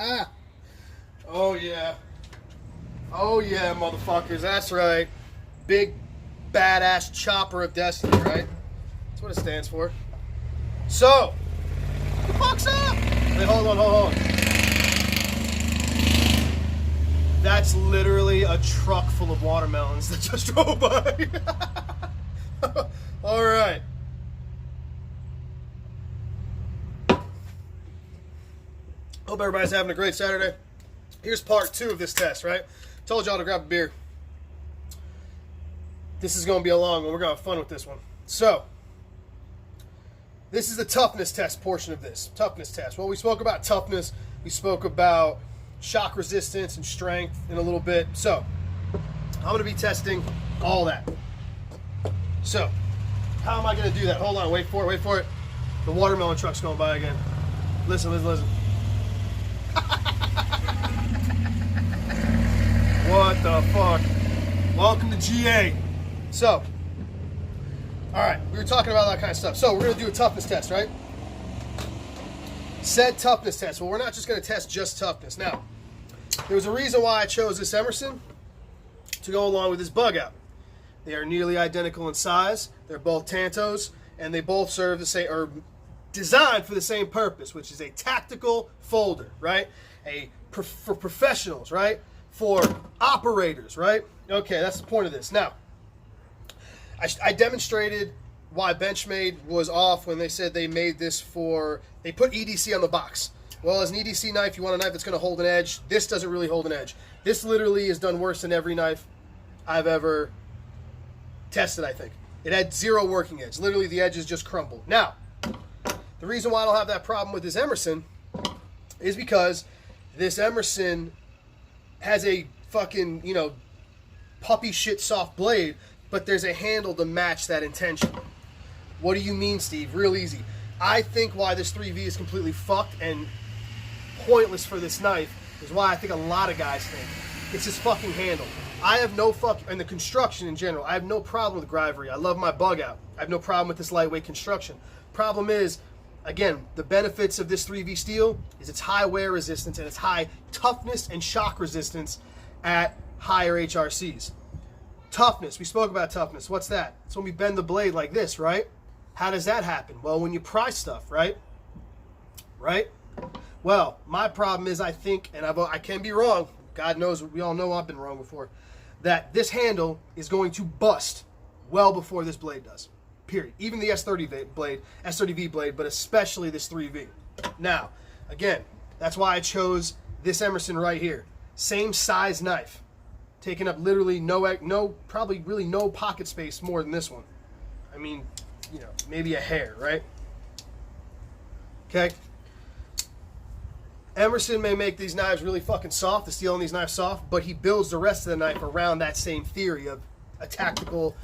Oh yeah. Oh yeah, motherfuckers. That's right. Big badass chopper of destiny, right? That's what it stands for. So, what the fuck's up? Wait, hold on. That's literally a truck full of watermelons that just drove by. All right. Hope everybody's having a great Saturday. Here's part 2 of this test, right? Told y'all to grab a beer. This is going to be a long one. We're going to have fun with this one. So, this is the toughness test portion of this. Toughness test. Well, we spoke about toughness. We spoke about shock resistance and strength in a little bit. So, I'm going to be testing all that. So, how am I going to do that? Hold on. Wait for it. The watermelon truck's going by again. Listen. What the fuck? Welcome to GA. So, alright, we were talking about that kind of stuff. So, we're going to do a toughness test, right? Said toughness test. Well, we're not just going to test just toughness. Now, there was a reason why I chose this Emerson to go along with this bug out. They are nearly identical in size. They're both Tantos, and they both serve the same, or designed for the same purpose, which is a tactical folder, right? For professionals, right? For operators, right? Okay, that's the point of this. Now, I demonstrated why Benchmade was off when they said they made this for, they put EDC on the box. Well, as an EDC knife, you want a knife that's going to hold an edge. This doesn't really hold an edge. This literally is done worse than every knife I've ever tested, I think. It had 0 working edge. Literally, the edges just crumbled. Now, the reason why I don't have that problem with this Emerson is because this Emerson has a fucking, puppy shit soft blade, but there's a handle to match that intention. What do you mean, Steve? Real easy. I think why this 3V is completely fucked and pointless for this knife is why I think a lot of guys think. It's his fucking handle. I have no and the construction in general, I have no problem with Grivery. I love my bug out. I have no problem with this lightweight construction. Problem is, again, the benefits of this 3V steel is its high wear resistance and its high toughness and shock resistance at higher HRCs. Toughness, we spoke about toughness. What's that? It's when we bend the blade like this, right? How does that happen? Well, when you pry stuff, right? Right? Well, my problem is I think, and I can be wrong, God knows, we all know I've been wrong before, that this handle is going to bust well before this blade does. Period. Even the S30V blade, but especially this 3V. Now, again, that's why I chose this Emerson right here. Same size knife, taking up literally probably really no pocket space more than this one. I mean, maybe a hair, right? Okay. Emerson may make these knives really fucking soft, the steel on these knives soft, but he builds the rest of the knife around that same theory of a tactical,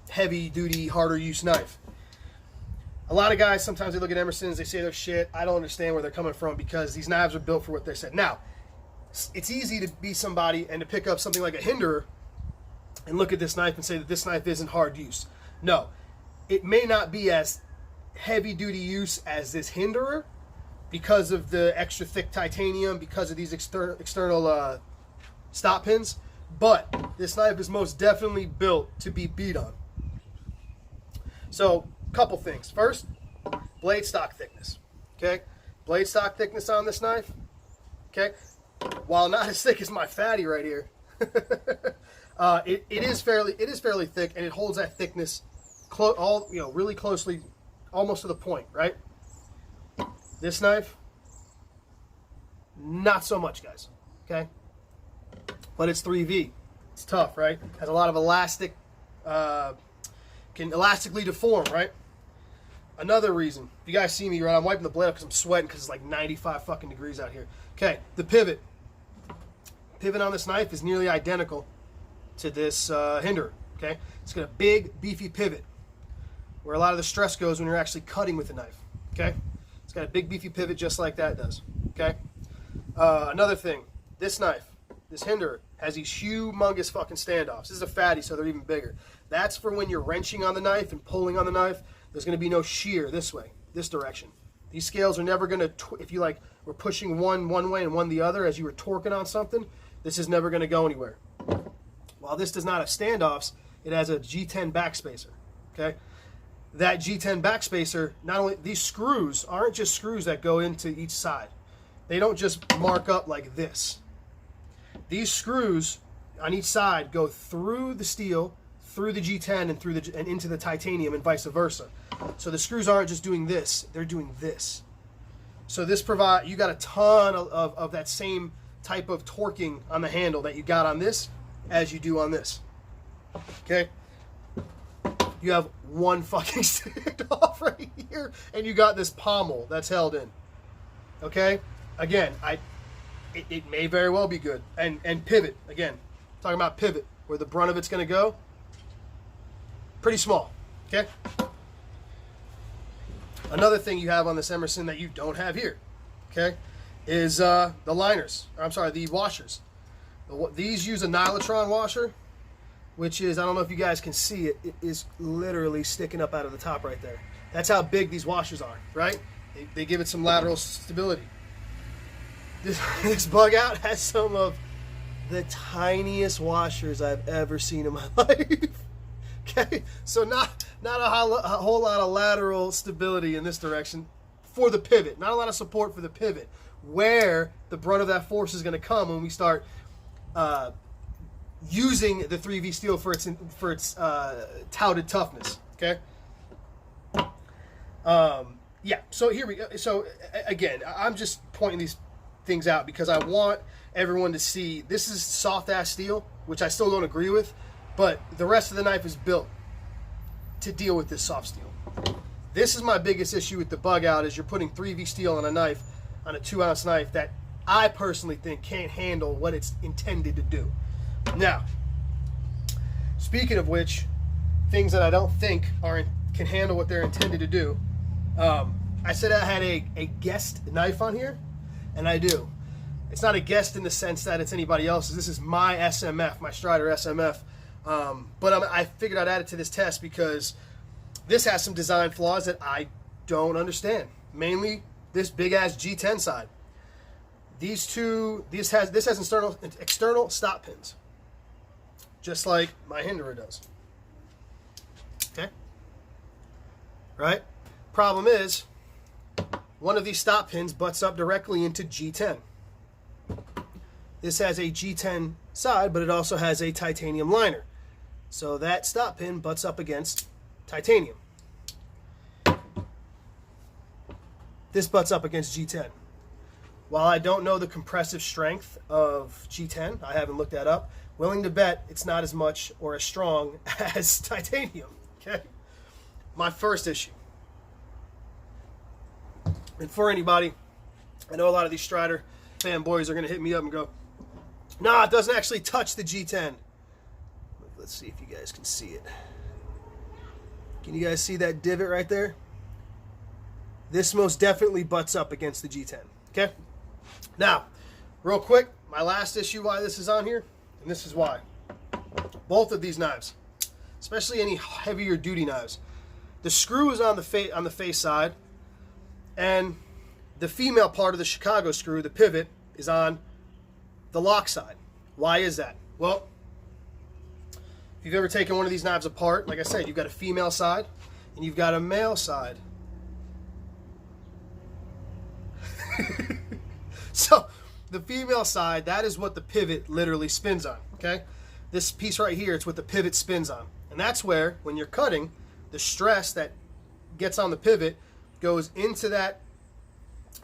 heavy-duty, harder-use knife. A lot of guys, sometimes they look at Emersons, they say they're shit. I don't understand where they're coming from because these knives are built for what they're said. Now, it's easy to be somebody and to pick up something like a Hinderer and look at this knife and say that this knife isn't hard use. No, it may not be as heavy-duty use as this Hinderer because of the extra thick titanium, because of these external stop pins, but this knife is most definitely built to be beat on. So, couple things. First, blade stock thickness. Okay, blade stock thickness on this knife. Okay, while not as thick as my fatty right here, it is fairly thick, and it holds that thickness really closely, almost to the point. Right. This knife, not so much, guys. Okay, but it's 3V. It's tough, right? Has a lot of elastic. Can elastically deform, right? Another reason, if you guys see me, right, I'm wiping the blade up because I'm sweating because it's like 95 fucking degrees out here. Okay, the pivot. Pivot on this knife is nearly identical to this Hinderer, okay? It's got a big, beefy pivot where a lot of the stress goes when you're actually cutting with the knife, okay? It's got a big, beefy pivot just like that does, okay? Another thing, this knife, this Hinderer, has these humongous fucking standoffs. This is a fatty, so they're even bigger. That's for when you're wrenching on the knife and pulling on the knife. There's going to be no shear this way, this direction. These scales are never going to, if you like, were pushing one way and one the other as you were torquing on something, this is never going to go anywhere. While this does not have standoffs, it has a G10 backspacer, okay? That G10 backspacer, not only, these screws aren't just screws that go into each side. They don't just mark up like this. These screws on each side go through the steel, through the G10 and into the titanium and vice versa. So the screws aren't just doing this, they're doing this. So this you got a ton of that same type of torquing on the handle that you got on this as you do on this. Okay? You have one fucking standoff right here and you got this pommel that's held in. Okay? Again, it may very well be good. And pivot, again, talking about pivot, where the brunt of it's going to go, pretty small, okay? Another thing you have on this Emerson that you don't have here, okay, is the liners. I'm sorry, the washers. These use a Nylotron washer, which is, I don't know if you guys can see it, it is literally sticking up out of the top right there. That's how big these washers are, right? They give it some lateral stability. This bug out has some of the tiniest washers I've ever seen in my life. Okay, so not a whole lot of lateral stability in this direction for the pivot. Not a lot of support for the pivot, where the brunt of that force is going to come when we start using the 3V steel for its touted toughness. Okay. Yeah. So here we go. So again, I'm just pointing these things out because I want everyone to see this is soft ass steel, which I still don't agree with, but the rest of the knife is built to deal with this soft steel. This is my biggest issue with the bug out, is you're putting 3V steel on a knife, on a 2-ounce knife that I personally think can't handle what it's intended to do. Now, speaking of which, things that I don't think can handle what they're intended to do, I said I had a guest knife on here, and I do. It's not a guest in the sense that it's anybody else's. This is my SMF, my Strider SMF. But I figured I'd add it to this test because this has some design flaws that I don't understand. Mainly this big ass G10 side. This has external stop pins, just like my Hinderer does. Okay. Right. Problem is, one of these stop pins butts up directly into G10. This has a G10 side, but it also has a titanium liner. So that stop pin butts up against titanium. This butts up against G10. While I don't know the compressive strength of G10, I haven't looked that up, willing to bet it's not as much or as strong as titanium. Okay? My first issue. And for anybody, I know a lot of these Strider fanboys are going to hit me up and go, nah, it doesn't actually touch the G10. Let's see if you guys can see it. Can you guys see that divot right there? This most definitely butts up against the G10. Okay? Now, real quick, my last issue why this is on here, and this is why. Both of these knives, especially any heavier duty knives, the screw is on the face side, and the female part of the Chicago screw, the pivot, is on the lock side. Why is that? Well, if you've ever taken one of these knives apart, like I said, you've got a female side and you've got a male side. So the female side, that is what the pivot literally spins on, okay? This piece right here, it's what the pivot spins on. And that's where, when you're cutting, the stress that gets on the pivot goes into that,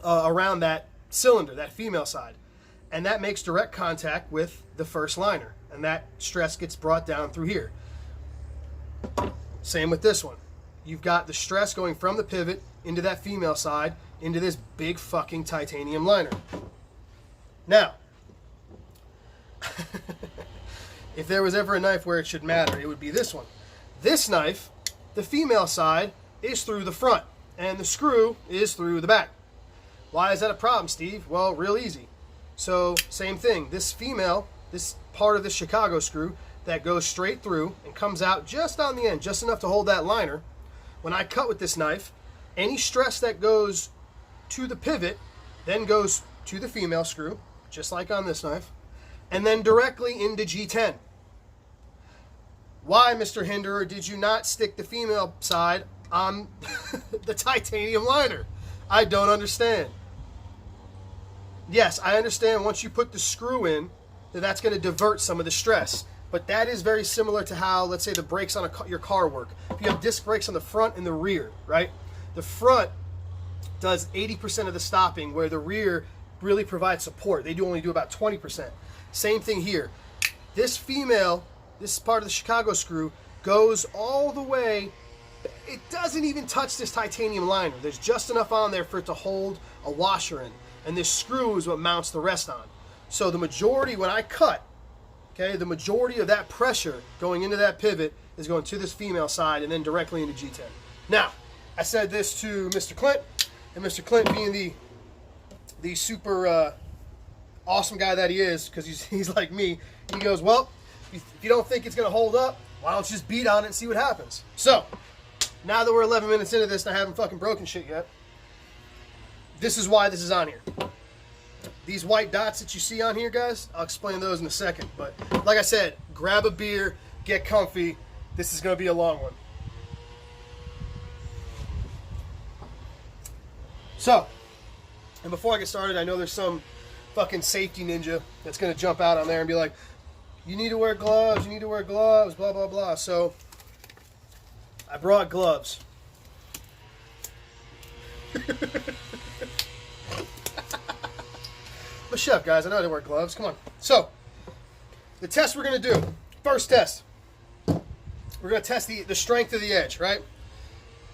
around that cylinder, that female side. And that makes direct contact with the first liner. And that stress gets brought down through here. Same with this one. You've got the stress going from the pivot into that female side, into this big fucking titanium liner. Now, if there was ever a knife where it should matter, it would be this one. This knife, the female side is through the front, and the screw is through the back. Why is that a problem, Steve? Well, real easy. So, same thing. This part of the Chicago screw that goes straight through and comes out just on the end, just enough to hold that liner. When I cut with this knife, any stress that goes to the pivot, then goes to the female screw, just like on this knife, and then directly into G10. Why, Mr. Hinderer, did you not stick the female side on the titanium liner? I don't understand. Yes, I understand once you put the screw in, that's going to divert some of the stress. But that is very similar to how, let's say, the brakes on your car work. If you have disc brakes on the front and the rear, right? The front does 80% of the stopping, where the rear really provides support. They only do about 20%. Same thing here. This part of the Chicago screw goes all the way. It doesn't even touch this titanium liner. There's just enough on there for it to hold a washer in. And this screw is what mounts the rest on. So the majority, when I cut, okay, the majority of that pressure going into that pivot is going to this female side and then directly into G10. Now, I said this to Mr. Clint, and Mr. Clint, being the super awesome guy that he is, because he's like me, he goes, well, if you don't think it's going to hold up, why don't you just beat on it and see what happens? So, now that we're 11 minutes into this and I haven't fucking broken shit yet, this is why this is on here. These white dots that you see on here, guys, I'll explain those in a second. But like I said, grab a beer, get comfy. This is going to be a long one. So, and before I get started, I know there's some fucking safety ninja that's going to jump out on there and be like, you need to wear gloves, you need to wear gloves, blah, blah, blah. So, I brought gloves. I'm a chef, guys. I know how to wear gloves. Come on. So, the test we're going to do. First test. We're going to test the strength of the edge, right?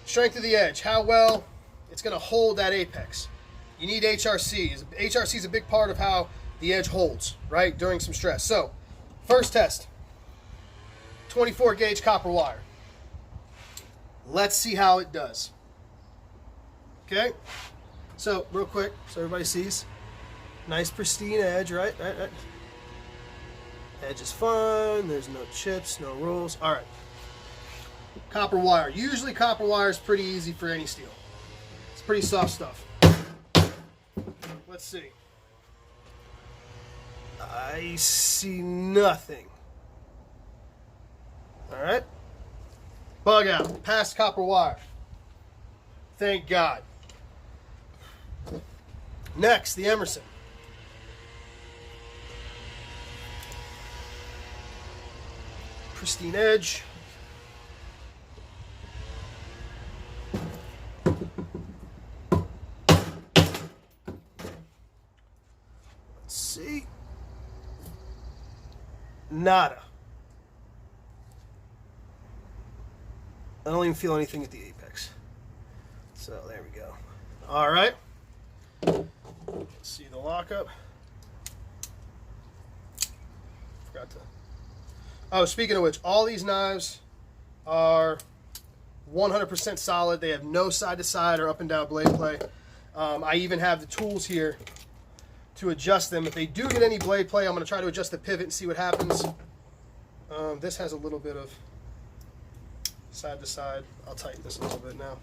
Strength of the edge. How well it's going to hold that apex. You need HRC. HRC is a big part of how the edge holds, right, during some stress. So, first test. 24 gauge copper wire. Let's see how it does. Okay? So, real quick, so everybody sees. Nice pristine edge, right? Right. Edge is fine. There's no chips, no rolls. All right. Copper wire. Usually copper wire is pretty easy for any steel. It's pretty soft stuff. Let's see. I see nothing. All right. Bug out. Past copper wire. Thank God. Next, the Emerson. Pristine edge. Let's see. Nada. I don't even feel anything at the apex. So there we go. All right. Let's see the lockup. Forgot to. Oh, speaking of which, all these knives are 100% solid. They have no side-to-side or up-and-down blade play. I even have the tools here to adjust them. If they do get any blade play, I'm going to try to adjust the pivot and see what happens. This has a little bit of side-to-side. I'll tighten this a little bit now.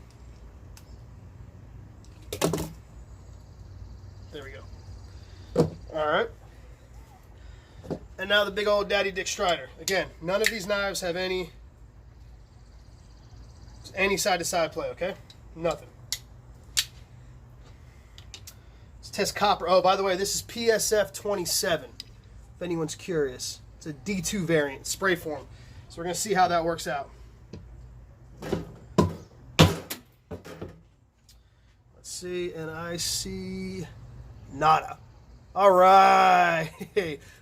There we go. All right. And now the big old Daddy Dick Strider. Again, none of these knives have any side-to-side play, okay? Nothing. Let's test copper. Oh, by the way, this is PSF 27, if anyone's curious. It's a D2 variant, spray form. So we're going to see how that works out. Let's see, and I see nada. All right,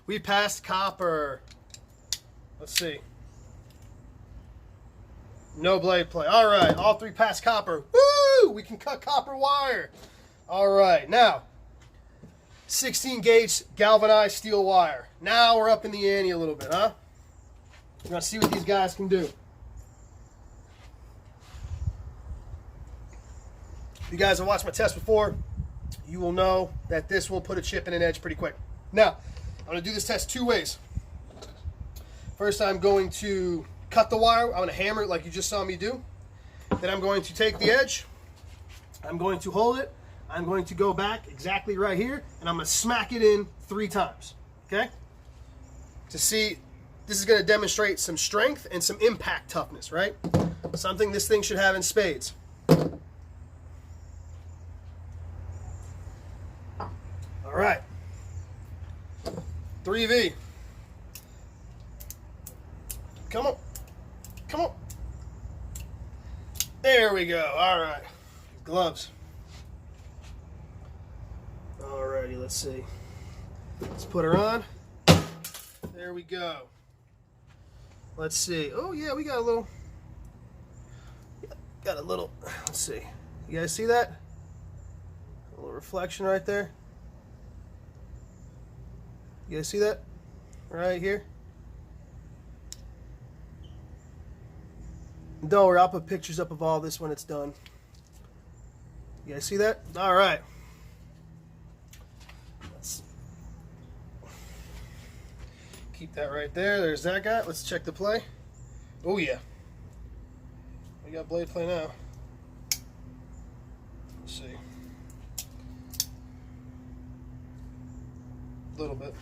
we passed copper. Let's see. No blade play. All right, all three passed copper. Woo! We can cut copper wire. All right, now 16 gauge galvanized steel wire. Now we're up in the ante a little bit, huh? We're gonna see what these guys can do. If you guys have watched my test before, you will know that this will put a chip in an edge pretty quick. Now, I'm going to do this test two ways. First, I'm going to cut the wire. I'm going to hammer it like you just saw me do. Then I'm going to take the edge. I'm going to hold it. I'm going to go back exactly right here, and I'm going to smack it in 3 times, okay? To see, this is going to demonstrate some strength and some impact toughness, right? Something this thing should have in spades. All right. 3V. Come on. Come on. There we go. All right. Gloves. Alrighty, let's see. Let's put her on. There we go. Let's see. Oh yeah, we got a little. Let's see. You guys see that? A little reflection right there. You guys see that? Right here. Don't worry, I'll put pictures up of all this when it's done. You guys see that? All right. Let's keep that right there. There's that guy. Let's check the play. Oh yeah. We got blade play now. Let's see. A little bit.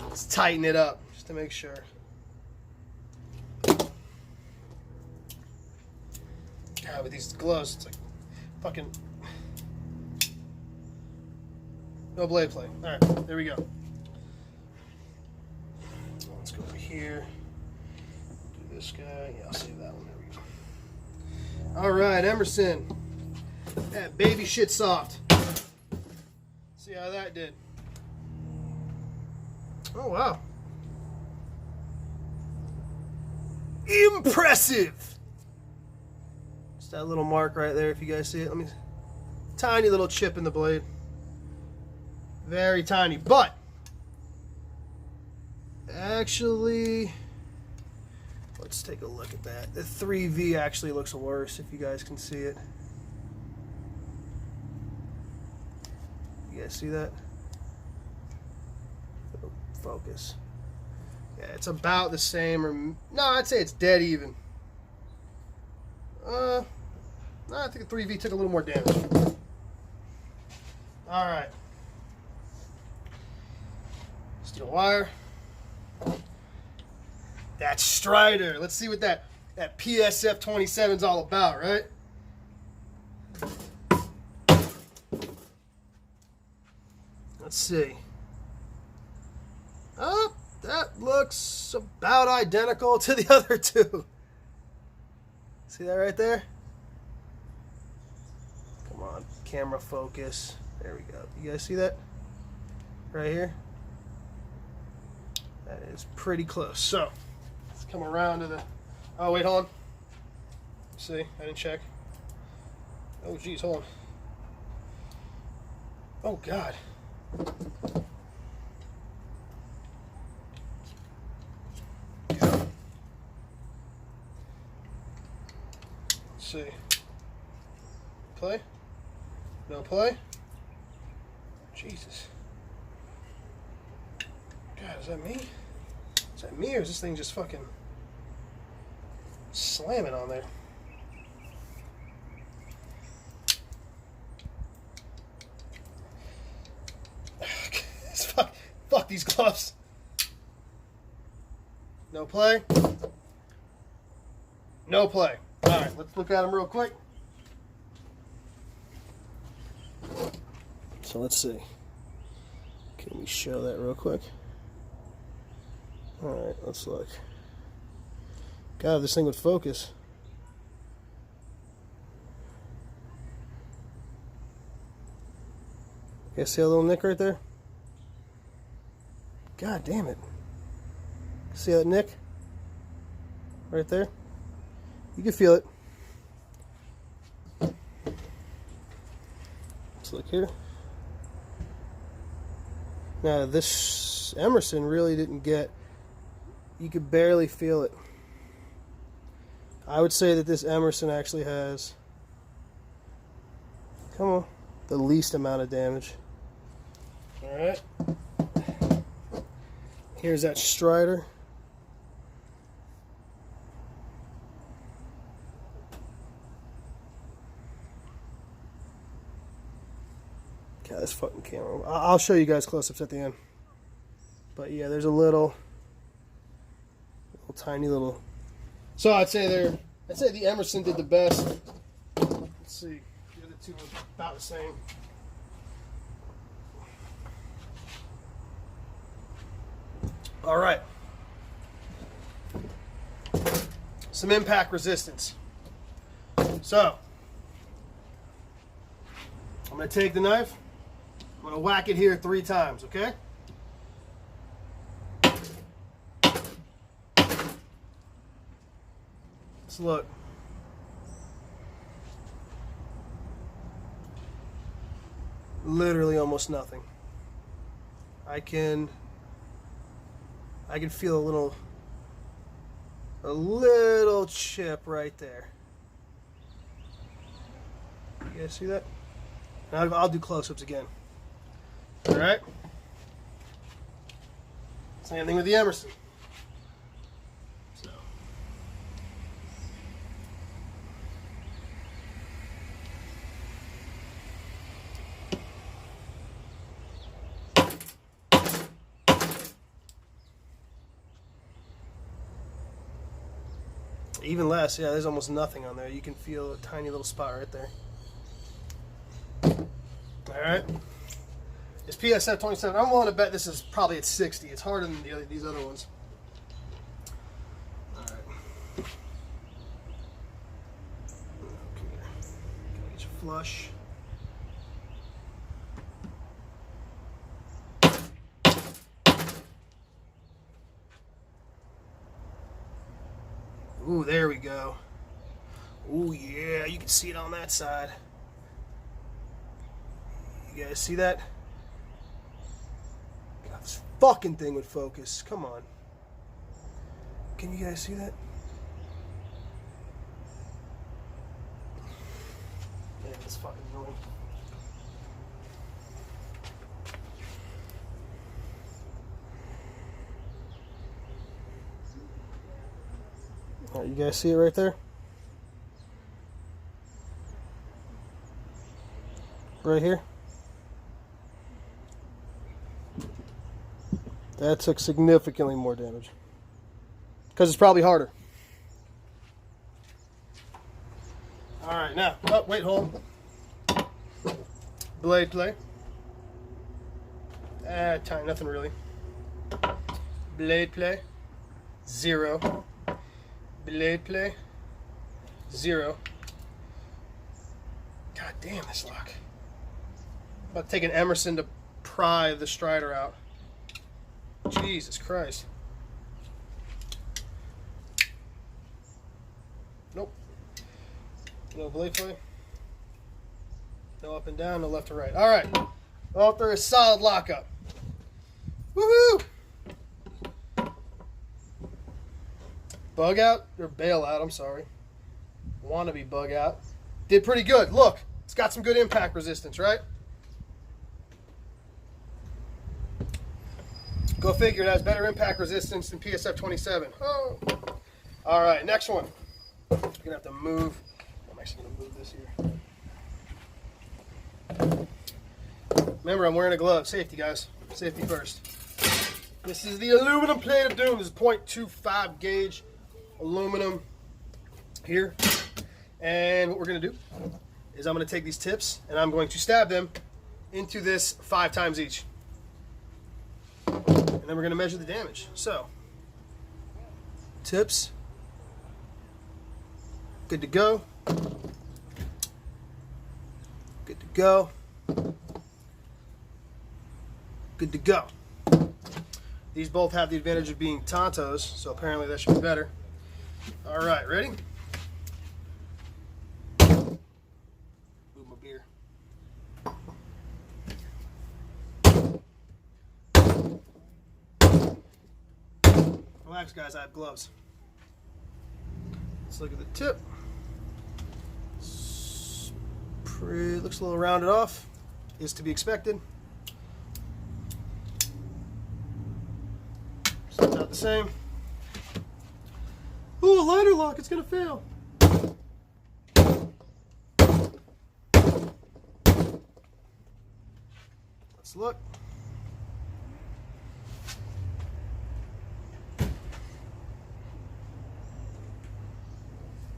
Let's tighten it up just to make sure. God, with these gloves, it's like fucking no blade play. All right, there we go. Let's go over here. Do this guy. Yeah, I'll save that one. There we go. All right, Emerson. That baby shit soft. See how that did. Oh, wow. Impressive. Just that little mark right there, if you guys see it. Let me. Tiny little chip in the blade. Very tiny, but actually, let's take a look at that. The 3V actually looks worse, if you guys can see it. You guys see that? Focus. Yeah, it's about the same, or no, I'd say it's dead even. No, I think the 3V took a little more damage. All right. Steel wire. That Strider. Let's see what that PSF 27 is all about, right? Let's see. Oh, that looks about identical to the other two. See that right there? Come on, camera focus. There we go. You guys see that? Right here? That is pretty close. So, let's come around to the... Oh, wait, hold on. See, I didn't check. Oh, geez, hold on. Oh, God. See. Play? No play? Jesus. God, is that me? Is that me, or is this thing just fucking slamming on there? Fuck these gloves. No play? No play. Alright, let's look at them real quick. So let's see. Can we show that real quick? Alright, let's look. God, if this thing would focus. You guys see a little nick right there? God damn it. See that nick? Right there? You can feel it. Let's look here. Now this Emerson really didn't get, you could barely feel it. I would say that this Emerson actually has, come on, the least amount of damage. Alright. Here's that Strider. Yeah, this fucking camera. I'll show you guys close-ups at the end. But yeah, there's a little tiny little. So I'd say the Emerson did the best. Let's see, the other two are about the same. All right. Some impact resistance. So I'm going to take the knife. I'm going to whack it here 3 times, okay? Let's look. Literally almost nothing. I can feel a little chip right there. You guys see that? I'll do close-ups again. All right. Same thing with the Emerson. So. Even less, yeah, there's almost nothing on there. You can feel a tiny little spot right there. Alright. It's PSF 27. I'm willing to bet this is probably at 60. It's harder than these other ones. Alright. Okay. Get you flush. Ooh, there we go. Ooh, yeah, you can see it on that side. You guys see that? God, this fucking thing would focus. Come on. Can you guys see that? Yeah, it's fucking annoying. Alright, you guys see it right there? Right here? That took significantly more damage. Because it's probably harder. Alright, now, oh, wait, hold. Blade play. Time, nothing really. Blade play. 0. Blade play. 0. God damn this lock. I'm about to take an Emerson to pry the Strider out. Jesus Christ. Nope. No blade play. No up and down, no left to right. Alright. Well, there is solid lockup. Woohoo! Bug out, or bailout, I'm sorry. Wannabe bug out. Did pretty good. Look, it's got some good impact resistance, right? Go figure, it has better impact resistance than PSF 27. Oh. All right, next one. I'm going to have to move. I'm actually going to move this here. Remember, I'm wearing a glove. Safety, guys. Safety first. This is the aluminum plate of doom. This is 0.25 gauge aluminum here. And what we're going to do is I'm going to take these tips and I'm going to stab them into this 5 times each. And then we're going to measure the damage. So, tips, good to go. Good to go. Good to go. These both have the advantage of being Tontos, so apparently that should be better. All right, ready? Move my beer. Relax, guys, I have gloves. Let's look at the tip. Looks a little rounded off. Is to be expected. Starts out the same. Ooh, a liner lock, it's gonna fail. Let's look.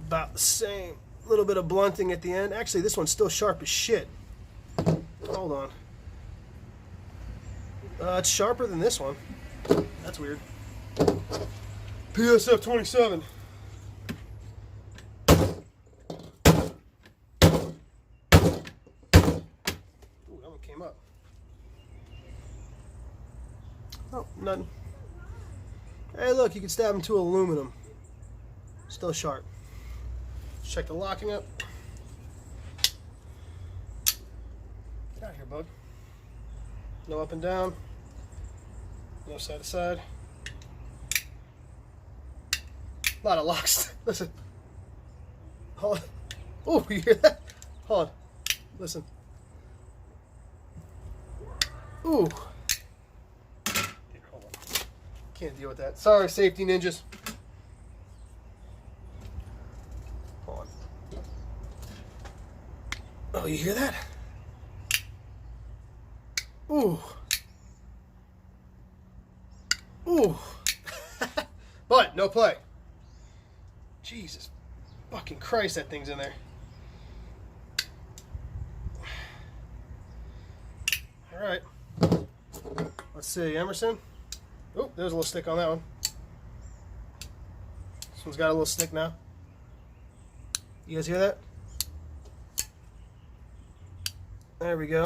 About the same. A little bit of blunting at the end. Actually, this one's still sharp as shit. Hold on. It's sharper than this one. That's weird. PSF 27. Ooh, that one came up. Oh, nothing. Hey, look, you can stab into aluminum. Still sharp. Check the locking up. Get out of here, bud. No up and down. No side to side. A lot of locks. Listen. Hold on. Oh, you hear that? Hold on. Listen. Ooh. Here, hold on. Can't deal with that. Sorry, safety ninjas. Hold on. Oh, you hear that? Ooh. Ooh. But no play. Jesus fucking Christ, that thing's in there. All right. Let's see, Emerson. Oh, there's a little stick on that one. This one's got a little stick now. You guys hear that? There we go.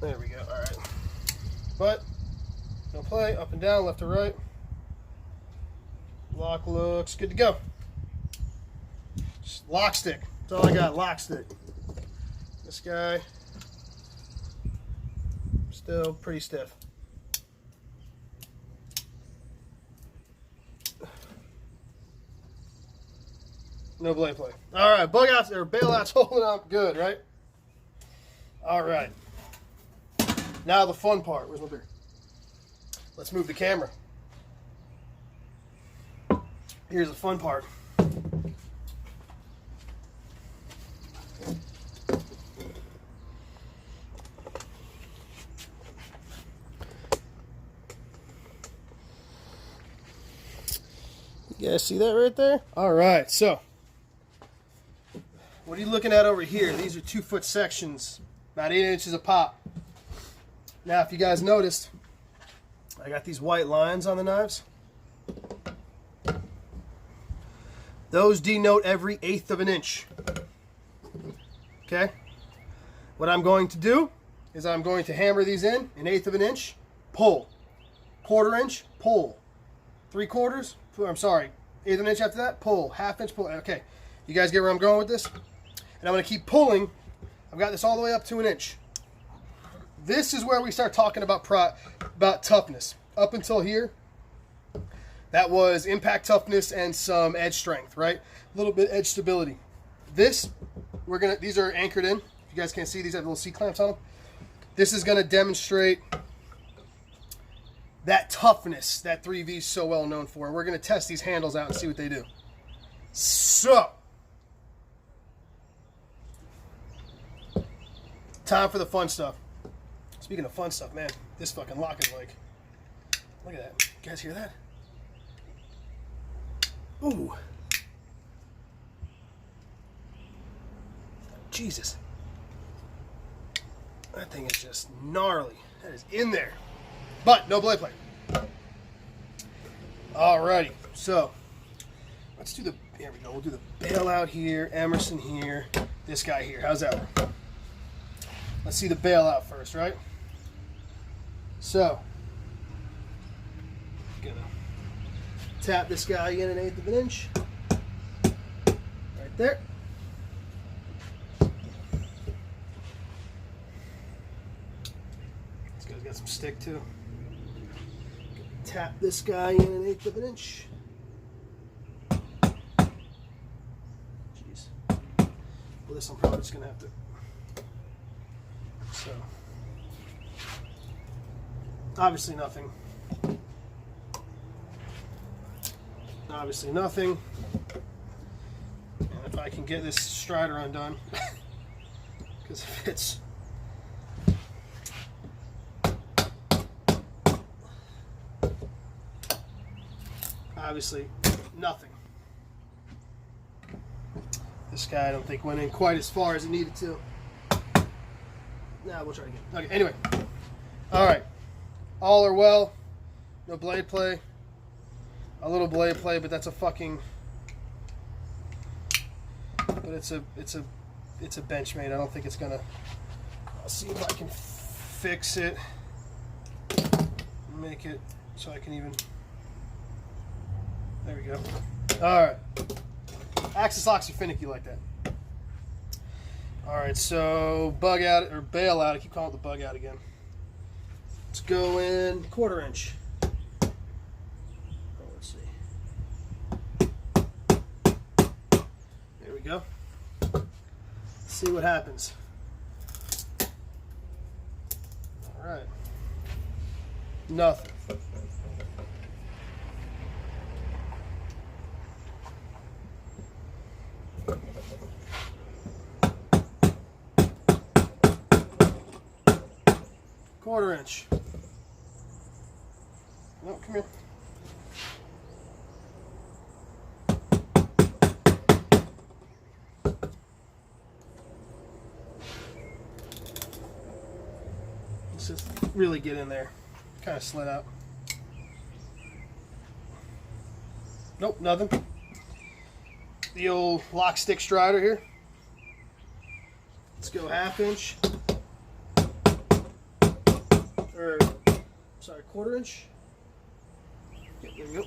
There we go. All right. But no play. Up and down, left to right. Lock looks good to go. Just lock stick. That's all I got. Lock stick. This guy still pretty stiff. No blade play. All right, bug outs or bailouts holding up good, right? All right. Now the fun part. Where's my beer? Let's move the camera. Here's the fun part. You guys see that right there? All right, so what are you looking at over here? These are 2-foot sections, about 8 inches a pop. Now, if you guys noticed, I got these white lines on the knives. Those denote every 1/8 of an inch. Okay? What I'm going to do is I'm going to hammer these in 1/8 of an inch, pull. 1/4 inch, pull. 3/4, I'm sorry, 1/8 of an inch after that, pull. 1/2 inch, pull. Okay, you guys get where I'm going with this? And I'm going to keep pulling. I've got this all the way up to 1 inch. This is where we start talking about toughness. Up until here, that was impact toughness and some edge strength, right? A little bit edge stability. These are anchored in. If you guys can't see, these have little C-clamps on them. This is going to demonstrate that toughness that 3V is so well known for. We're going to test these handles out and see what they do. So, time for the fun stuff. Speaking of fun stuff, man, this fucking lock is like, look at that. You guys hear that? Ooh. Jesus. That thing is just gnarly. That is in there. But no blade play. Alrighty. So let's do the, here we go. We'll do the bailout here, Emerson here, this guy here. How's that work? Let's see the bailout first, right? So, gonna tap this guy in 1/8 of an inch. Right there. This guy's got some stick too. Tap this guy in 1/8 of an inch. Jeez. Well, this I'm probably just gonna have to. So, obviously nothing. Obviously nothing. And if I can get this strider undone, because if it's Obviously, nothing. This guy I don't think went in quite as far as it needed to. Nah, we'll try again. Okay, anyway. Alright. All are well. No blade play. A little blade play, but that's a fucking... But it's a Benchmade. I don't think it's gonna... I'll see if I can fix it. Make it so I can even... There we go. Alright. Axis locks are finicky like that. Alright, so bug out, or bail out. I keep calling it the bug out again. Let's go in 1/4 inch. Oh, let's see. There we go. Let's see what happens. Alright. Nothing. Quarter inch. No, come here. Let's just really get in there. Kind of slid out. Nope, nothing. The old lock stick strider here. Let's go 1/2 inch. Or, sorry, 1/4 inch. Yep, there we go.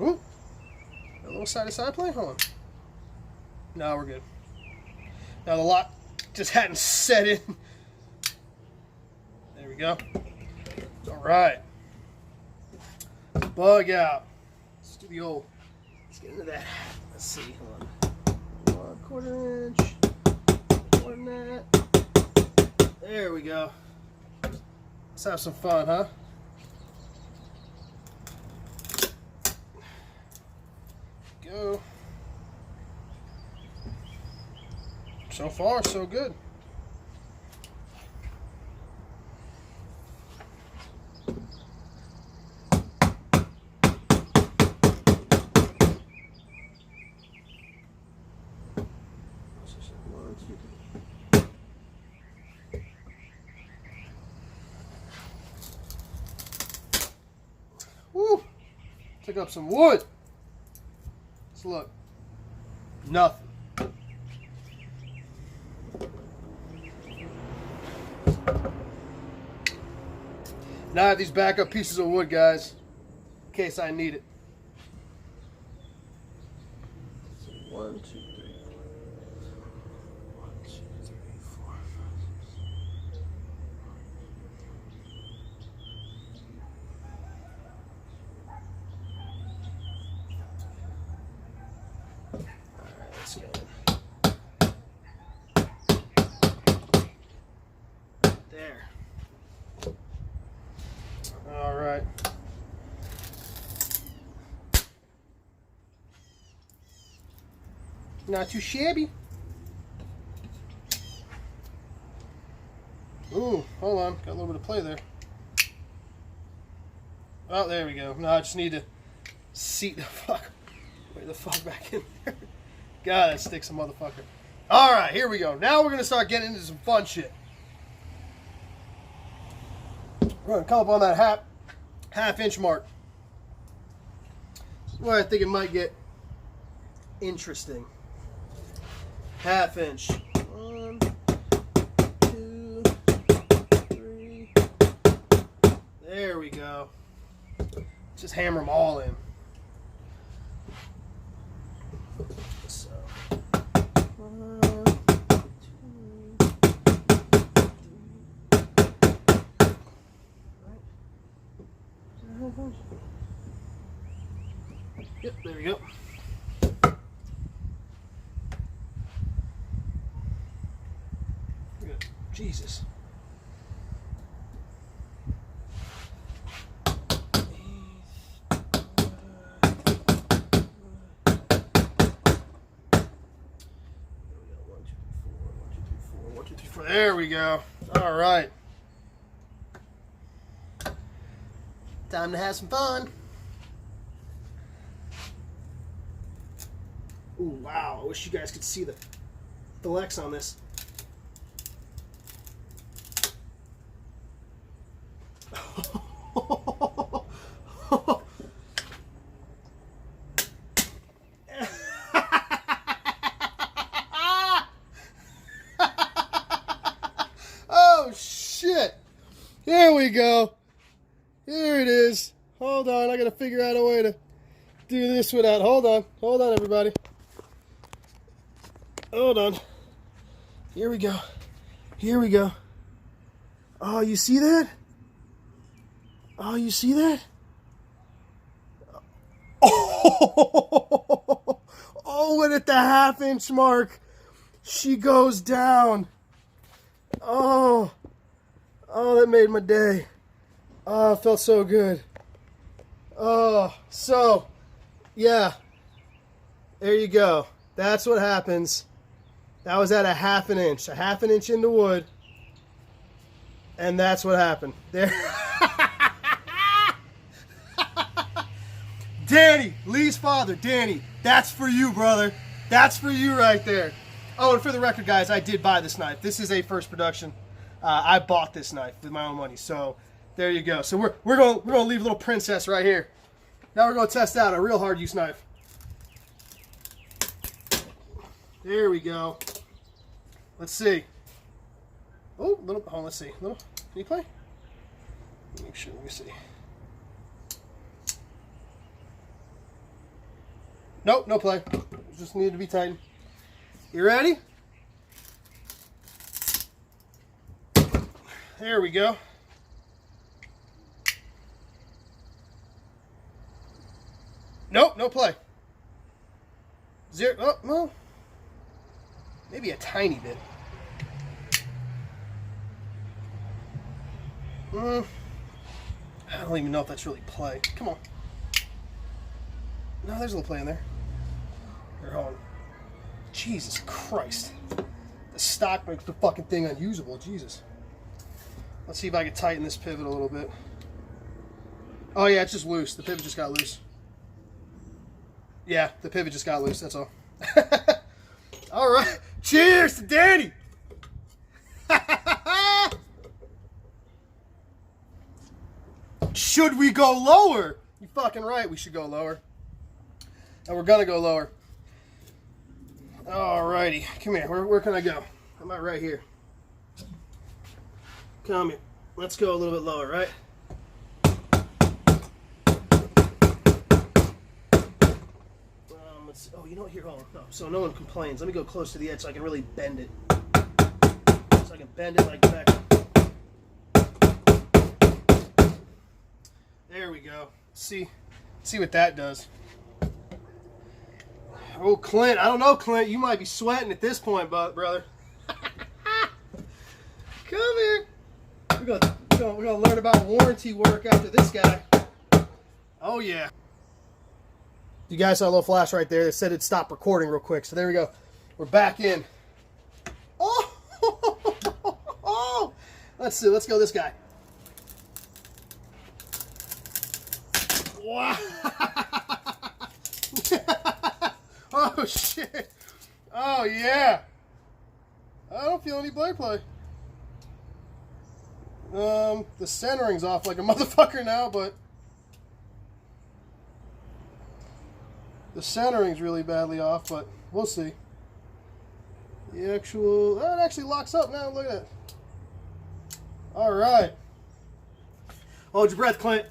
Ooh, a little side-to-side play. Hold on. No, we're good. Now the lock just hadn't set in. There we go. All right. Bug out. Let's do the old. Let's get into that. Let's see. Hold on. 1/4 inch. More than that. There we go. Let's have some fun, huh? Go. So far, so good. Woo! Took up some wood. Let's look. Nothing. Now I have these backup pieces of wood, guys, in case I need it. So 1, 2, 3, 4. 1, 2, 3, 4, 5, 6. Alright, let's go. There. All right. Not too shabby. Ooh, hold on. Got a little bit of play there. Oh, there we go. No, I just need to seat the fuck. Wait the fuck back in there. God, that sticks a motherfucker. All right, here we go. Now we're going to start getting into some fun shit. We're going to come up on that half inch mark. Where I think it might get interesting. 1/2 inch. 1, 2, 3. There we go. Just hammer them all in. So 1, 2, 3. Yep, there we go. Jesus. There we go. 1, 2, 3, 4. 1, 2, 3, 4. 1, 2, 3, 4. There we go. All right. Time to have some fun. Ooh, wow. I wish you guys could see the flex on this. Oh, shit. Here we go. Here it is. Hold on. I got to figure out a way to do this without. Hold on. Hold on, everybody. Hold on. Here we go. Here we go. Oh, you see that? Oh, you see that? Oh, oh, and at the half-inch mark, she goes down. Oh, oh, that made my day. Oh, it felt so good. Oh, so, yeah. There you go. That's what happens. That was at a half an inch into wood. And that's what happened. There. Danny, Lee's father, Danny, that's for you, brother. That's for you right there. Oh, and for the record, guys, I did buy this knife. This is a first production. I bought this knife with my own money. So there you go. So we're gonna leave little princess right here. Now we're gonna test out a real hard use knife. There we go. Let's see. Oh, little. Oh, let's see. Little. Can you play? Make sure. Let me see. Nope, no play. Just needed to be tightened. You ready? There we go. Nope, no play. Zero. Oh, no. Maybe a tiny bit. I don't even know if that's really play. Come on. No, there's a little play in there. Here, hold on. Jesus Christ. The stock makes the fucking thing unusable. Jesus. Let's see if I can tighten this pivot a little bit. Oh, yeah, it's just loose. The pivot just got loose. Yeah, the pivot just got loose. That's all. All right. Cheers to Danny. Should we go lower? You're fucking right. We should go lower. And we're gonna go lower. Alrighty, come here. Where can I go? I'm about right here. Come here. Let's go a little bit lower, right? Let's. Oh, you know what? Here, hold on. No, so no one complains. Let me go close to the edge so I can really bend it. So I can bend it like that. There we go. See what that does. Oh, Clint, I don't know, Clint. You might be sweating at this point, brother. Come here. We're gonna learn about warranty work after this guy. Oh yeah. You guys saw a little flash right there that said it'd stop recording real quick. So there we go. We're back in. Oh, let's see. Let's go this guy. Wow. Oh shit! Oh yeah! I don't feel any blade play. The centering's off like a motherfucker now, but the centering's really badly off. But we'll see. The actual it actually locks up now. Look at that. All right. Hold your breath, Clint.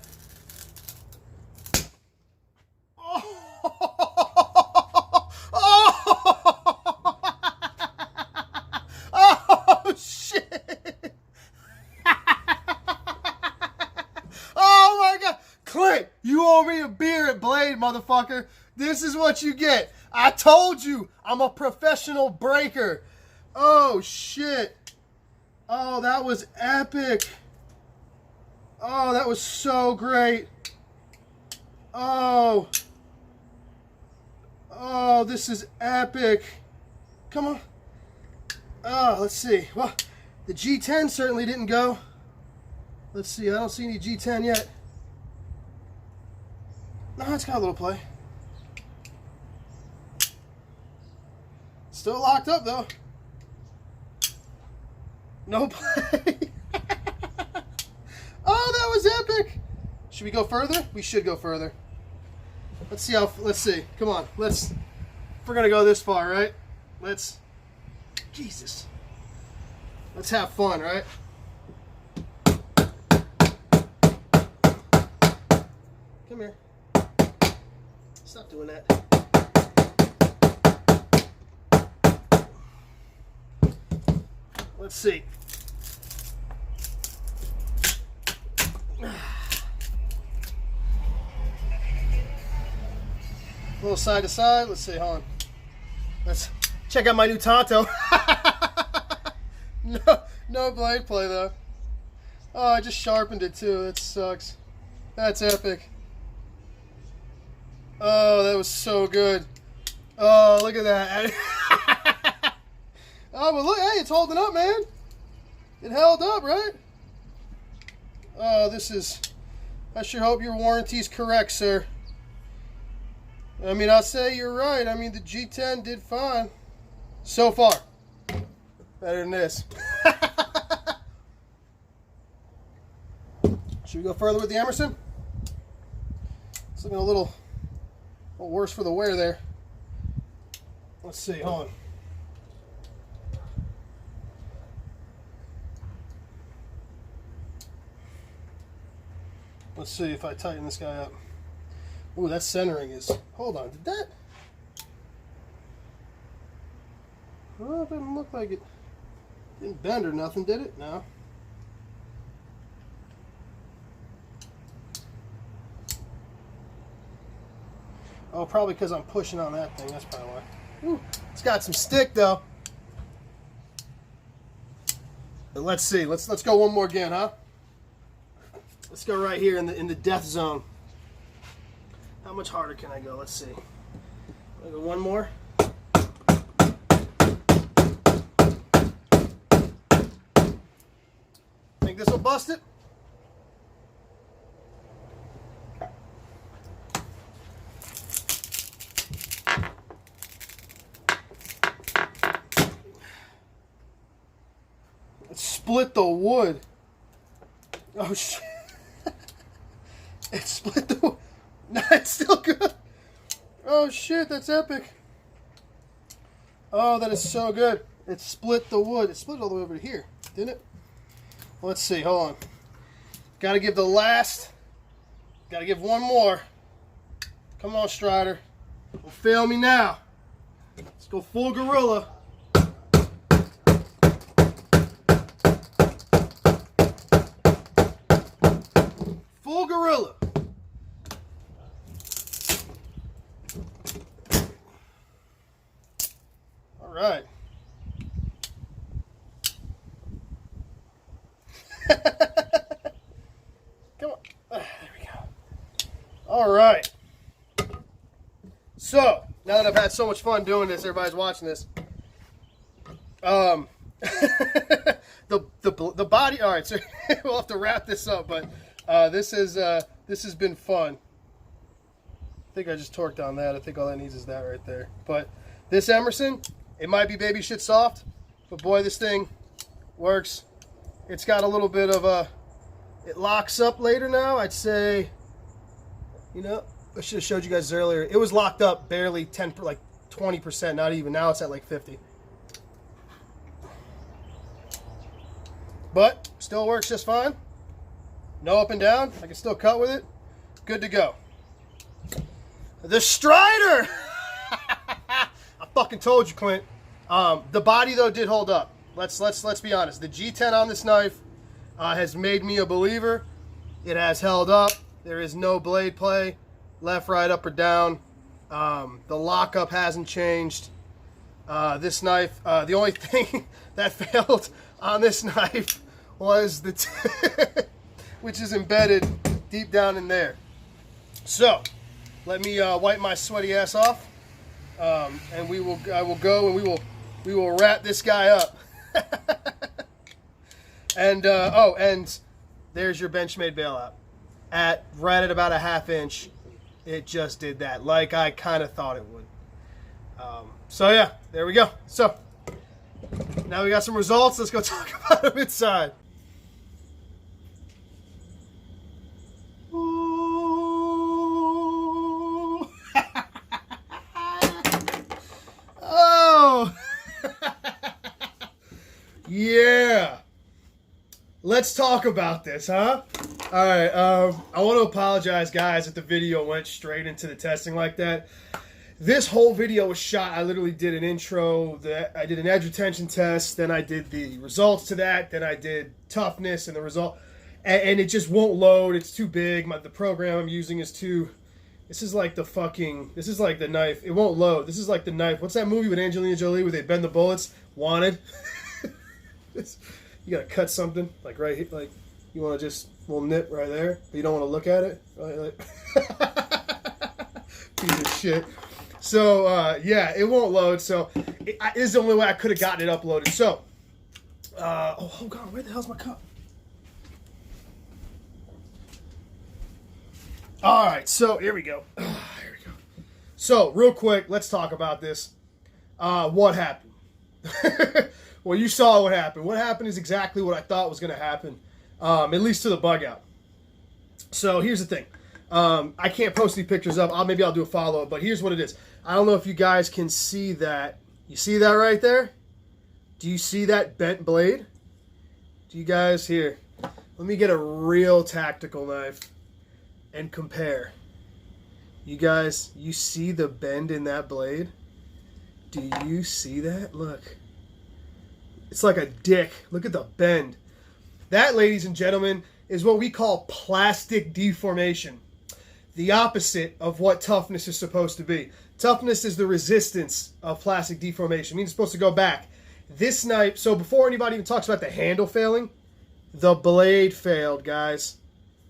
Motherfucker, this is what you get. I told you I'm a professional breaker. Oh shit. Oh, that was epic. Oh, that was so great. Oh, this is epic. Come on. Oh, let's see. Well, The G10 certainly didn't go. Let's see, I don't see any G10 yet. No, it's got a little play. Still locked up though. No play. Oh, that was epic. Should we go further? We should go further. Let's see how, let's see. Come on, let's, if we're gonna go this far, right? Let's, Jesus. Let's have fun, right? Come here. Stop doing that. Let's see. A little side to side. Let's see. Hold on. Let's check out my new Tonto. No blade play though. Oh, I just sharpened it too. That sucks. That's epic. Oh, that was so good. Oh, look at that. Oh, but look, hey, it's holding up, man. It held up, right? Oh, this is, I sure hope your warranty's correct, sir. I mean, I'll say you're right. I mean, the G10 did fine. So far. Better than this. Should we go further with the Emerson? It's looking a little worse for the wear there. Let's see, hold on. Let's see if I tighten this guy up. Ooh, that centering is, hold on, did that? Well, it didn't look like it didn't bend or nothing, did it? No. Oh, probably because I'm pushing on that thing, that's probably why. Ooh, it's got some stick though. But let's see, let's go one more again, huh? Let's go right here in the death zone. How much harder can I go? Let's see. I'll go one more. Think this will bust it? It split the wood. Oh shit. It split the wood. No, it's still good. Oh shit, that's epic. Oh, that is so good. It split the wood. It split it all the way over to here, didn't it? Let's see, hold on. Gotta give the last. Gotta give one more. Come on, Strider. Don't fail me now. Let's go full gorilla. Full gorilla. All right. Come on. There we go. All right. So, now that I've had so much fun doing this, everybody's watching this. The body. All right, so we'll have to wrap this up, but this has been fun. I think I just torqued on that. I think all that needs is that right there. But this Emerson, it might be baby shit soft, but boy, this thing works. It's got a little bit of a, it locks up later now. I'd say, you know, I should have showed you guys earlier. It was locked up barely 10, like 20%, not even. Now it's at like 50. But still works just fine. No up and down. I can still cut with it. Good to go. The Strider. I fucking told you, Clint. The body though did hold up. Let's be honest. The G10 on this knife has made me a believer. It has held up. There is no blade play, left, right, up, or down. The lockup hasn't changed. This knife, the only thing that failed on this knife was the tip, which is embedded deep down in there. So, let me wipe my sweaty ass off, and I will go and we will wrap this guy up. And and there's your Benchmade bailout. Right at about a 1/2 inch, it just did that, like I kind of thought it would. So yeah, there we go. So now we got some results. Let's go talk about them inside. Oh, yeah. Let's talk about this, huh? All right. I want to apologize, guys, that the video went straight into the testing like that. This whole video was shot. I literally did an intro. I did an edge retention test. Then I did the results to that. Then I did toughness and the result. And it just won't load. It's too big. The program I'm using is too... This is like the knife. It won't load. This is like the knife. What's that movie with Angelina Jolie where they bend the bullets? Wanted. You gotta cut something like right here. Like you want to just little nip right there, but you don't want to look at it. Right? Like, piece of shit. So yeah, it won't load. So it is the only way I could have gotten it uploaded. So oh god, where the hell's my cup? All right, so here we go. Here we go. So real quick, let's talk about this. What happened? Well, you saw what happened. What happened is exactly what I thought was going to happen, at least to the bug out. So here's the thing. I can't post these pictures up. Maybe I'll do a follow-up, but here's what it is. I don't know if you guys can see that. You see that right there? Do you see that bent blade? Do you guys here? Let me get a real tactical knife and compare. You guys, you see the bend in that blade? Do you see that? Look. It's like a dick. Look at the bend. That, ladies and gentlemen, is what we call plastic deformation. The opposite of what toughness is supposed to be. Toughness is the resistance of plastic deformation. It means it's supposed to go back. This knife, so before anybody even talks about the handle failing, the blade failed, guys.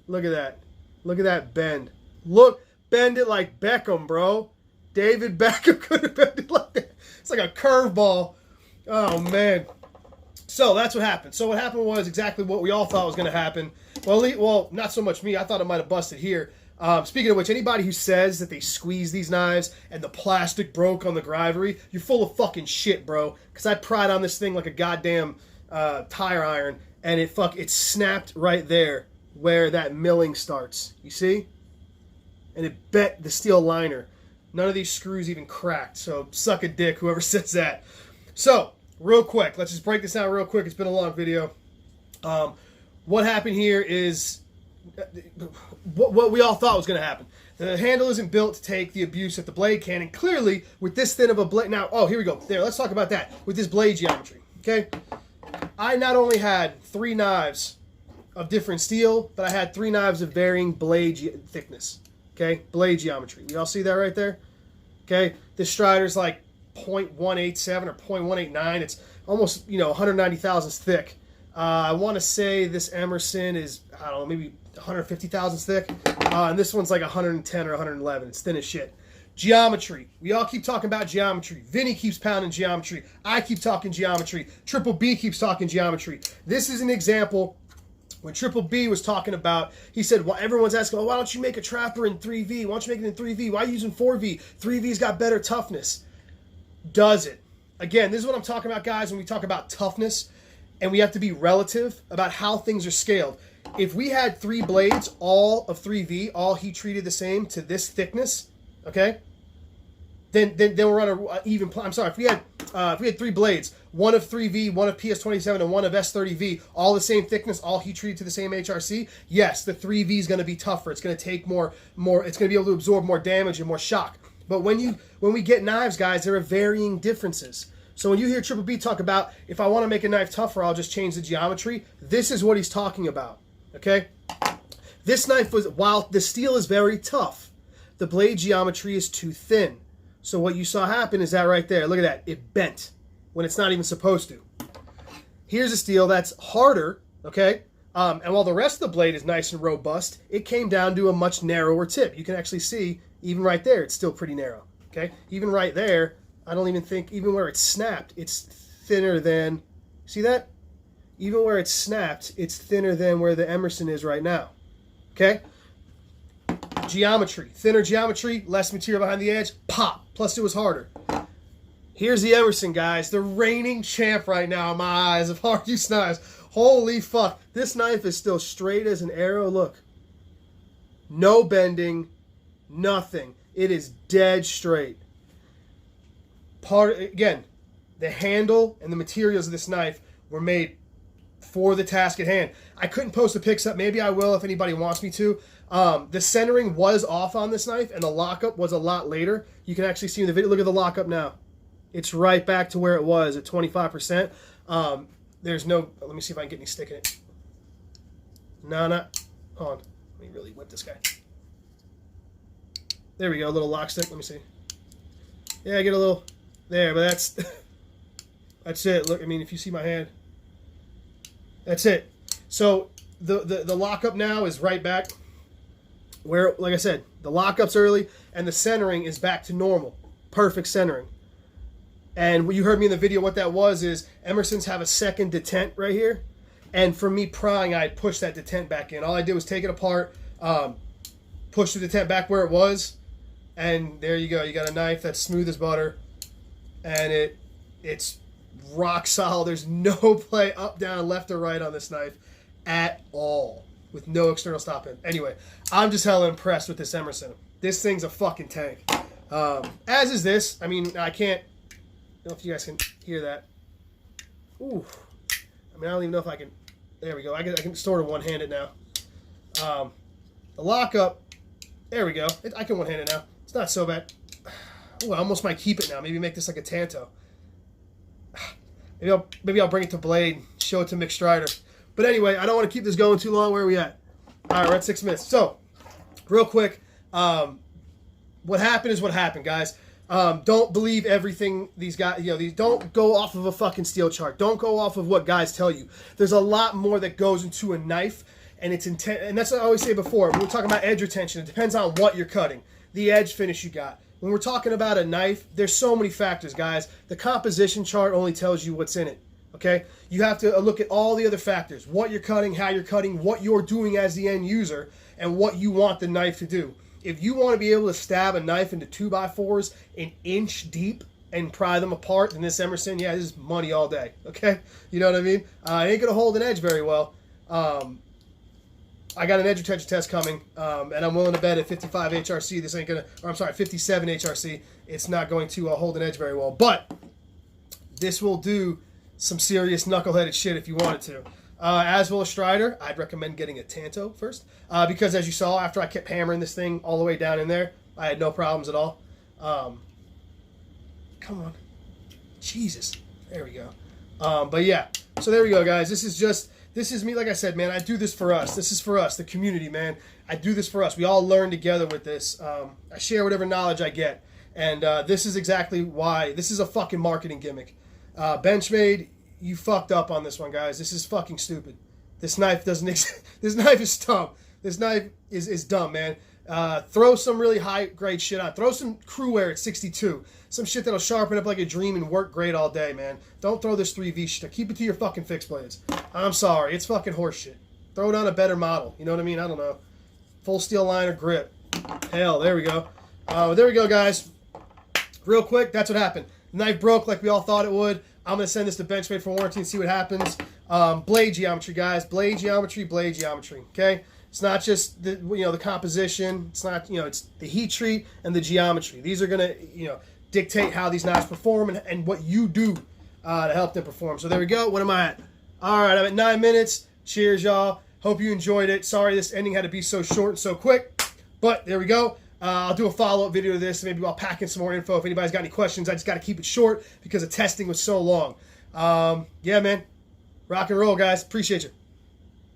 Look at that. Look at that bend. Look, bend it like Beckham, bro. David Beckham could have bent it like that. It's like a curveball. Oh, man. So that's what happened. So what happened was exactly what we all thought was going to happen. Well, not so much me. I thought it might have busted here. Speaking of which, anybody who says that they squeeze these knives and the plastic broke on the Grivery, you're full of fucking shit, bro. Because I pried on this thing like a goddamn tire iron, and it snapped right there where that milling starts. You see? And it bent the steel liner. None of these screws even cracked. So suck a dick, whoever says that. So real quick, let's just break this down real quick. It's been a long video. What happened here is what we all thought was going to happen. The handle isn't built to take the abuse that the blade can, and clearly with this thin of a blade. Now, here we go. There, let's talk about that with this blade geometry. Okay, I not only had 3 knives of different steel, but I had 3 knives of varying blade thickness. Okay, blade geometry. You all see that right there? Okay, this Strider's like 0.187 or 0.189. It's almost 190 thousandths thick. I want to say this Emerson is, I don't know, maybe 150 thousandths thick. And this one's like 110 or 111. It's thin as shit. Geometry. We all keep talking about geometry. Vinny keeps pounding geometry. I keep talking geometry. Triple B keeps talking geometry. This is an example. When Triple B was talking about, he said, well, everyone's asking, why don't you make a Trapper in 3V? Why don't you make it in 3V? Why are you using 4V? 3V's got better toughness. Does it? Again, this is what I'm talking about, guys, when we talk about toughness, and we have to be relative about how things are scaled. If we had 3 blades, all of 3V, all heat treated the same to this thickness, okay, then we're on an even. I'm sorry, if we had 3 blades, one of 3V, one of PS27, and one of S30V, all the same thickness, all heat treated to the same HRC, yes, the 3V is going to be tougher. It's going to take more. It's going to be able to absorb more damage and more shock. But when we get knives, guys, there are varying differences. So when you hear Triple B talk about, if I want to make a knife tougher, I'll just change the geometry, this is what he's talking about, okay? This knife was, while the steel is very tough, the blade geometry is too thin. So what you saw happen is that right there. Look at that. It bent when it's not even supposed to. Here's a steel that's harder, okay? And while the rest of the blade is nice and robust, it came down to a much narrower tip. You can actually see, even right there, it's still pretty narrow, okay? Even right there, I don't even think, even where it's snapped, it's thinner than, see that? even where it's snapped, it's thinner than where the Emerson is right now. Okay? Geometry. Thinner geometry, less material behind the edge, pop. Plus it was harder. Here's the Emerson, guys. The reigning champ right now in my eyes of hard use knives. Holy fuck. This knife is still straight as an arrow. Look. No bending. Nothing. It is dead straight. Again, the handle and the materials of this knife were made for the task at hand. I couldn't post the pics up. Maybe I will if anybody wants me to. The centering was off on this knife, and the lockup was a lot later. You can actually see in the video. Look at the lockup now. It's right back to where it was at 25%. There's no... Let me see if I can get any stick in it. No, not... Hold on. Let me really whip this guy. There we go. A little lock stick. Let me see. Yeah, I get a little... There, but that's... That's it. Look, I mean, if you see my hand... That's it. So, the lockup now is right back where, like I said, the lockup's early, and the centering is back to normal. Perfect centering. And what you heard me in the video, what that was is Emerson's have a second detent right here. And for me prying, I pushed that detent back in. All I did was take it apart, push the detent back where it was, and there you go. You got a knife that's smooth as butter, and it's rock solid. There's no play up, down, left, or right on this knife at all, with no external stop in. Anyway, I'm just hella impressed with this Emerson. This thing's a fucking tank. As is this. I mean, I can't... I don't know if you guys can hear that. Ooh. I mean, I don't even know if I can... There we go. I can sort of one-hand it now. The lockup... There we go. I can one-hand it now. It's not so bad. Ooh, I almost might keep it now. Maybe make this like a Tanto. Maybe I'll bring it to Blade, show it to Mick Strider. But anyway, I don't want to keep this going too long. Where are we at? All right, we're at 6 minutes. So, real quick, what happened is what happened, guys. Don't believe everything these guys, don't go off of a fucking steel chart. Don't go off of what guys tell you. There's a lot more that goes into a knife, and it's intent. And that's what I always say before. When we're talking about edge retention, it depends on what you're cutting, the edge finish you got. When we're talking about a knife, there's so many factors, guys. The composition chart only tells you what's in it. Okay? You have to look at all the other factors. What you're cutting, how you're cutting, what you're doing as the end user, and what you want the knife to do. If you want to be able to stab a knife into 2x4s an inch deep and pry them apart, then this Emerson, yeah, this is money all day. Okay? You know what I mean? It ain't going to hold an edge very well. I got an edge retention test coming, and I'm willing to bet at 55 HRC, this ain't going to, or I'm sorry, 57 HRC, it's not going to hold an edge very well. But this will do some serious knuckleheaded shit if you wanted to. As well as Strider, I'd recommend getting a Tanto first. Because as you saw, after I kept hammering this thing all the way down in there, I had no problems at all. Come on. Jesus. There we go. But yeah. So there we go, guys. This is me, like I said, man. I do this for us. This is for us, the community, man. I do this for us. We all learn together with this. I share whatever knowledge I get. And this is exactly why. This is a fucking marketing gimmick. Benchmade, you fucked up on this one, guys. This is fucking stupid. This knife doesn't exist. This knife is dumb. This knife is dumb, man. Throw some really high-grade shit on. Throw some crew wear at 62. Some shit that'll sharpen up like a dream and work great all day, man. Don't throw this 3V shit. Keep it to your fucking fixed blades. I'm sorry. It's fucking horse shit. Throw it on a better model. You know what I mean? I don't know. Full steel liner grip. Hell, there we go. There we go, guys. Real quick, that's what happened. Knife broke like we all thought it would. I'm going to send this to Benchmade for warranty and see what happens. Blade geometry, guys. Blade geometry, okay? It's not just the composition. It's not, it's the heat treat and the geometry. These are going to, dictate how these knives perform and what you do to help them perform. So there we go. What am I at? All right, I'm at 9 minutes. Cheers, y'all. Hope you enjoyed it. Sorry this ending had to be so short and so quick, but there we go. I'll do a follow-up video to this. Maybe I'll pack in some more info. If anybody's got any questions, I just got to keep it short because the testing was so long. Yeah, man. Rock and roll, guys. Appreciate you.